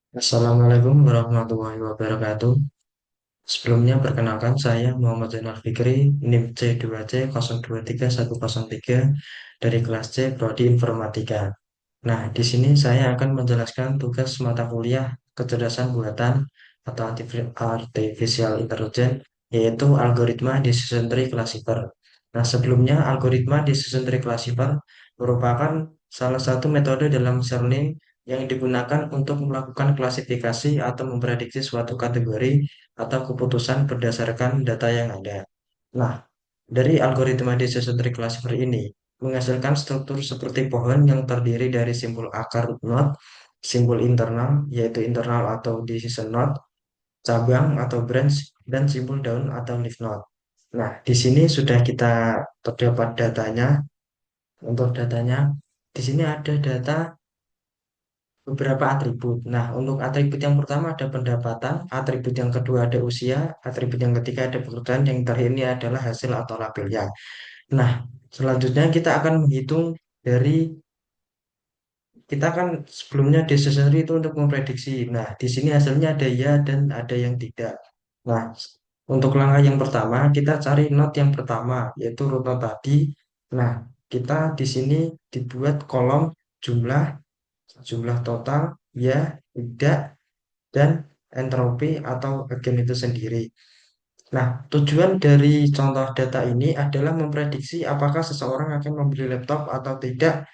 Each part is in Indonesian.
Assalamualaikum warahmatullahi wabarakatuh. Sebelumnya perkenalkan saya Muhammad Zainal Fikri, NIM C2C023103 dari kelas C Prodi Informatika. Nah, di sini saya akan menjelaskan tugas mata kuliah kecerdasan buatan atau artificial intelligence, yaitu algoritma decision tree classifier. Nah, sebelumnya algoritma decision tree classifier merupakan salah satu metode dalam learning yang digunakan untuk melakukan klasifikasi atau memprediksi suatu kategori atau keputusan berdasarkan data yang ada. Nah, dari algoritma decision tree classifier ini menghasilkan struktur seperti pohon yang terdiri dari simbol akar node, simbol internal yaitu internal atau decision node, cabang atau branch, dan simbol daun atau leaf node. Nah, di sini sudah kita terdapat datanya. Untuk datanya, di sini ada data beberapa atribut. Nah, untuk atribut yang pertama ada pendapatan, atribut yang kedua ada usia, atribut yang ketiga ada pekerjaan, yang terakhir ini adalah hasil atau labelnya. Nah, selanjutnya kita akan menghitung dari kita kan sebelumnya decision tree itu untuk memprediksi. Nah, di sini hasilnya ada ya dan ada yang tidak. Nah, untuk langkah yang pertama kita cari not yang pertama yaitu root node tadi. Nah, kita di sini dibuat kolom jumlah jumlah total ya, tidak, dan entropi atau agen itu sendiri. Nah, tujuan dari contoh data ini adalah memprediksi apakah seseorang akan membeli laptop atau tidak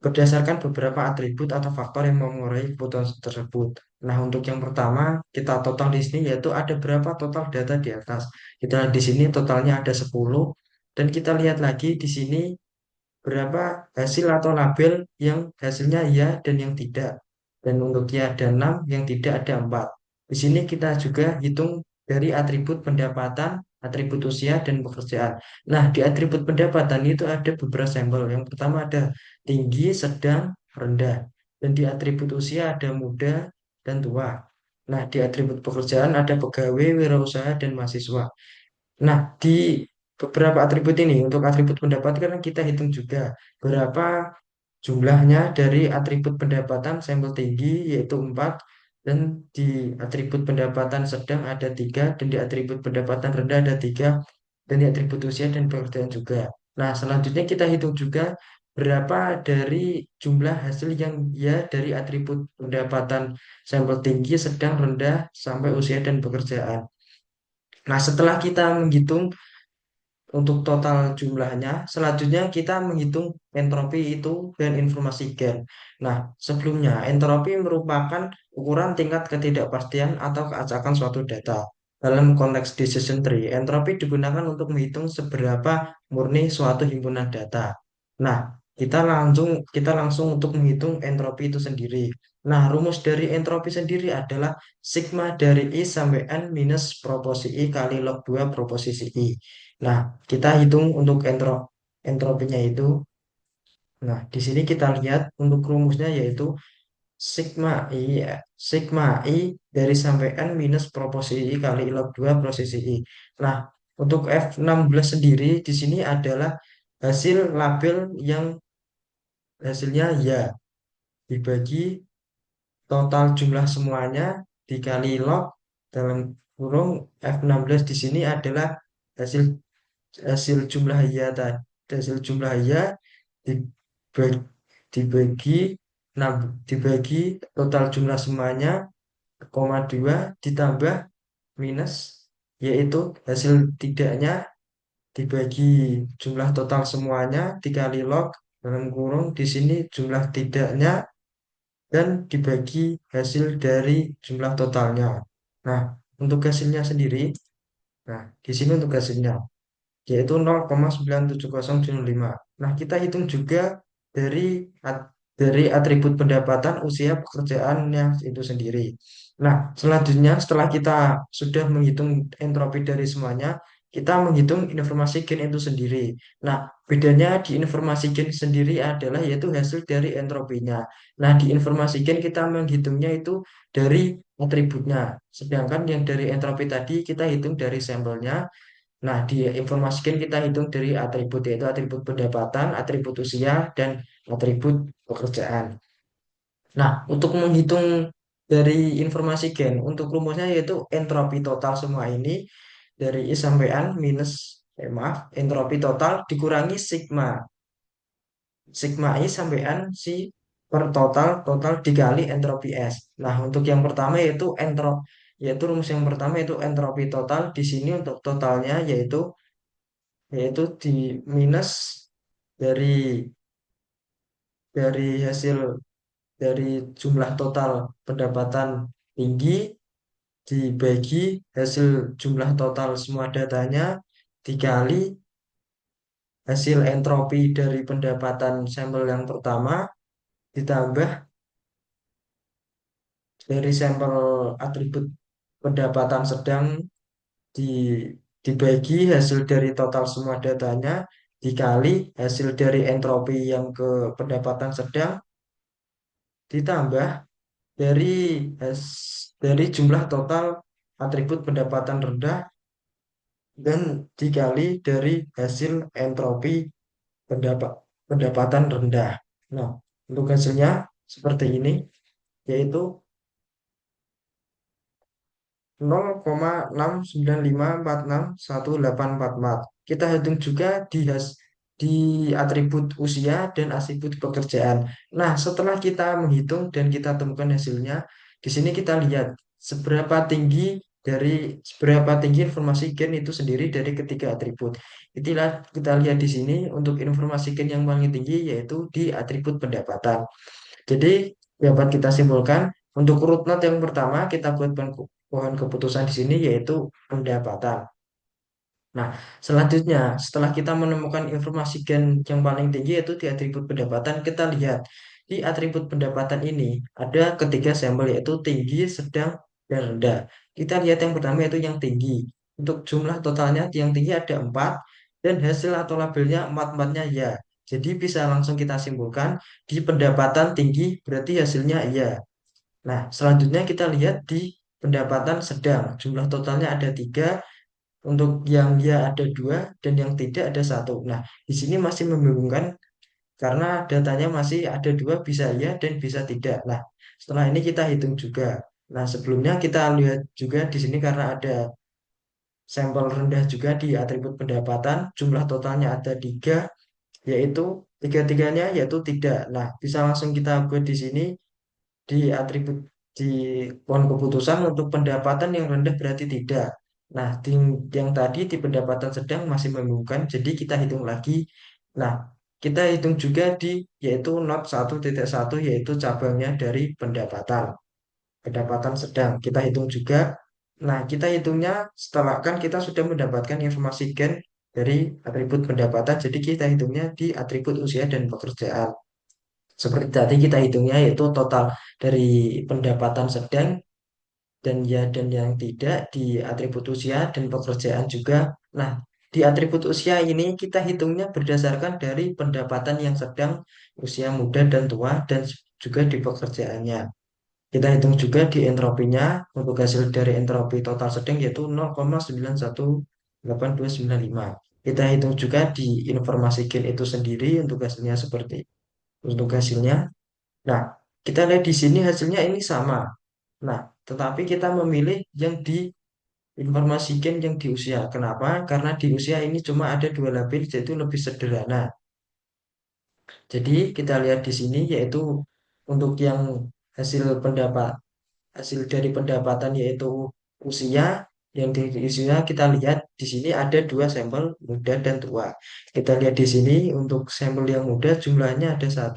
berdasarkan beberapa atribut atau faktor yang mengurai kebutuhan tersebut. Nah, untuk yang pertama, kita total di sini yaitu ada berapa total data di atas. Kita di sini totalnya ada 10 dan kita lihat lagi di sini berapa hasil atau label yang hasilnya ya dan yang tidak. Dan untuk ya ada 6, yang tidak ada 4. Di sini kita juga hitung dari atribut pendapatan, atribut usia, dan pekerjaan. Nah, di atribut pendapatan itu ada beberapa sampel. Yang pertama ada tinggi, sedang, rendah. Dan di atribut usia ada muda dan tua. Nah, di atribut pekerjaan ada pegawai, wirausaha, dan mahasiswa. Nah, di beberapa atribut ini, untuk atribut pendapatan kan kita hitung juga berapa jumlahnya dari atribut pendapatan sampel tinggi yaitu 4 dan di atribut pendapatan sedang ada 3 dan di atribut pendapatan rendah ada 3 dan di atribut usia dan pekerjaan juga. Nah, selanjutnya kita hitung juga berapa dari jumlah hasil yang ya dari atribut pendapatan sampel tinggi, sedang, rendah sampai usia dan pekerjaan. Nah, setelah kita menghitung untuk total jumlahnya, selanjutnya kita menghitung entropi itu dan informasi gen. Nah, sebelumnya entropi merupakan ukuran tingkat ketidakpastian atau keacakan suatu data. Dalam konteks decision tree, entropi digunakan untuk menghitung seberapa murni suatu himpunan data. Nah, kita langsung untuk menghitung entropi itu sendiri. Nah, rumus dari entropi sendiri adalah sigma dari I sampai N minus proporsi I kali log 2 proposisi I. Nah, kita hitung untuk entropinya itu. Nah, di sini kita lihat untuk rumusnya yaitu sigma I, ya. Sigma I dari sampai N minus proporsi I kali log 2 prosesi I. Nah, untuk F16 sendiri di sini adalah hasil label yang hasilnya ya dibagi total jumlah semuanya dikali log dalam kurung F16 di sini adalah hasil hasil jumlah ya tadi, hasil jumlah ya dibagi, dibagi dibagi total jumlah semuanya koma 2 ditambah minus yaitu hasil tidaknya dibagi jumlah total semuanya dikali log dalam kurung di sini jumlah tidaknya dan dibagi hasil dari jumlah totalnya. Nah, untuk hasilnya sendiri, nah di sini untuk hasilnya yaitu 0,97005. Nah, kita hitung juga dari dari atribut pendapatan, usia, pekerjaannya itu sendiri. Nah, selanjutnya setelah kita sudah menghitung entropi dari semuanya, kita menghitung informasi gen itu sendiri. Nah, bedanya di informasi gen sendiri adalah yaitu hasil dari entropinya. Nah, di informasi gen kita menghitungnya itu dari atributnya. Sedangkan yang dari entropi tadi kita hitung dari sampelnya. Nah, diinformasikan kita hitung dari atribut yaitu atribut pendapatan, atribut usia, dan atribut pekerjaan. Nah, untuk menghitung dari informasi gen. Untuk rumusnya yaitu entropi total semua ini dari I sampai N minus, maaf, entropi total dikurangi sigma. Sigma I sampai N si per total total dikali entropi S. Nah, untuk yang pertama yaitu rumus yang pertama yaitu entropi total. Di sini untuk totalnya yaitu di minus dari hasil dari jumlah total pendapatan tinggi dibagi hasil jumlah total semua datanya dikali hasil entropi dari pendapatan sampel yang pertama ditambah dari sampel atribut pendapatan sedang di, dibagi hasil dari total semua datanya dikali hasil dari entropi yang ke pendapatan sedang ditambah dari dari jumlah total atribut pendapatan rendah dan dikali dari hasil entropi pendapat pendapatan rendah. Nah, untuk hasilnya seperti ini, yaitu 0,695461844. Kita hitung juga di atribut usia dan atribut pekerjaan. Nah, setelah kita menghitung dan kita temukan hasilnya, di sini kita lihat seberapa tinggi informasi gen itu sendiri dari ketiga atribut. Itulah kita lihat di sini untuk informasi gen yang paling tinggi yaitu di atribut pendapatan. Jadi dapat kita simpulkan untuk root node yang pertama kita buat pohon keputusan di sini yaitu pendapatan. Nah, selanjutnya setelah kita menemukan informasi gen yang paling tinggi yaitu di atribut pendapatan, kita lihat di atribut pendapatan ini ada ketiga sampel yaitu tinggi, sedang, dan rendah. Kita lihat yang pertama yaitu yang tinggi. Untuk jumlah totalnya yang tinggi ada 4 dan hasil atau labelnya empat-empatnya ya. Jadi bisa langsung kita simpulkan di pendapatan tinggi berarti hasilnya iya. Nah, selanjutnya kita lihat di pendapatan sedang. Jumlah totalnya ada 3, untuk yang ya ada 2 dan yang tidak ada satu. Nah, di sini masih membingungkan karena datanya masih ada 2 bisa ya dan bisa tidak. Nah, setelah ini kita hitung juga. Nah, sebelumnya kita lihat juga di sini karena ada sampel rendah juga di atribut pendapatan, jumlah totalnya ada 3 yaitu tiga-tiganya yaitu tidak. Nah, bisa langsung kita buat di sini di atribut di pohon keputusan untuk pendapatan yang rendah berarti tidak. Nah, yang tadi di pendapatan sedang masih membingungkan, jadi kita hitung lagi. Nah, kita hitung juga di yaitu not 1.1 yaitu cabangnya dari pendapatan sedang. Kita hitung juga. Nah, kita hitungnya setelah kan kita sudah mendapatkan informasi gen dari atribut pendapatan, jadi kita hitungnya di atribut usia dan pekerjaan. Seperti tadi kita hitungnya yaitu total dari pendapatan sedang dan ya dan yang tidak di atribut usia dan pekerjaan juga. Nah, di atribut usia ini kita hitungnya berdasarkan dari pendapatan yang sedang, usia muda dan tua dan juga di pekerjaannya. Kita hitung juga di entropinya untuk hasil dari entropi total sedang yaitu 0,9182295. Kita hitung juga di informasi gen itu sendiri untuk hasilnya seperti untuk hasilnya. Nah, kita lihat di sini hasilnya ini sama. Nah, tetapi kita memilih yang diinformasikan yang di usia. Kenapa? Karena di usia ini cuma ada 2 label, yaitu lebih sederhana. Jadi kita lihat di sini yaitu untuk yang hasil pendapat hasil dari pendapatan yaitu usia. Yang di usia kita lihat di sini ada 2 sampel muda dan tua. Kita lihat di sini untuk sampel yang muda jumlahnya ada 1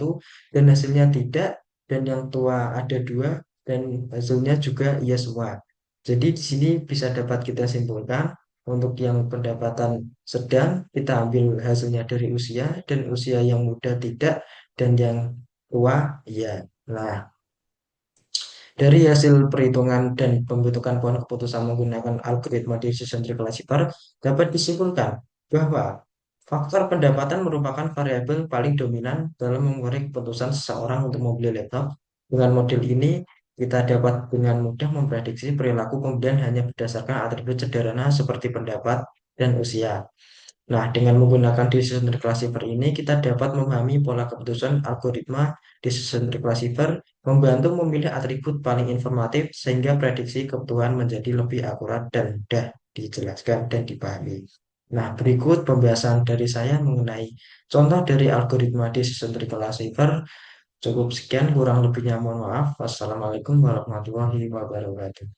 dan hasilnya tidak, dan yang tua ada 2 dan hasilnya juga iya semua. Jadi di sini bisa dapat kita simpulkan untuk yang pendapatan sedang kita ambil hasilnya dari usia dan usia yang muda tidak dan yang tua iya. Nah, dari hasil perhitungan dan pembentukan pohon keputusan menggunakan algoritma decision tree classifier, dapat disimpulkan bahwa faktor pendapatan merupakan variabel paling dominan dalam mengurangi keputusan seseorang untuk membeli laptop. Dengan model ini, kita dapat dengan mudah memprediksi perilaku pembelian hanya berdasarkan atribut sederhana seperti pendapat dan usia. Nah, dengan menggunakan decision tree classifier ini, kita dapat memahami pola keputusan algoritma decision tree classifier membantu memilih atribut paling informatif sehingga prediksi kebutuhan menjadi lebih akurat dan mudah dijelaskan dan dipahami. Nah, berikut pembahasan dari saya mengenai contoh dari algoritma decision tree classifier. Cukup sekian, kurang lebihnya mohon maaf. Wassalamualaikum warahmatullahi wabarakatuh.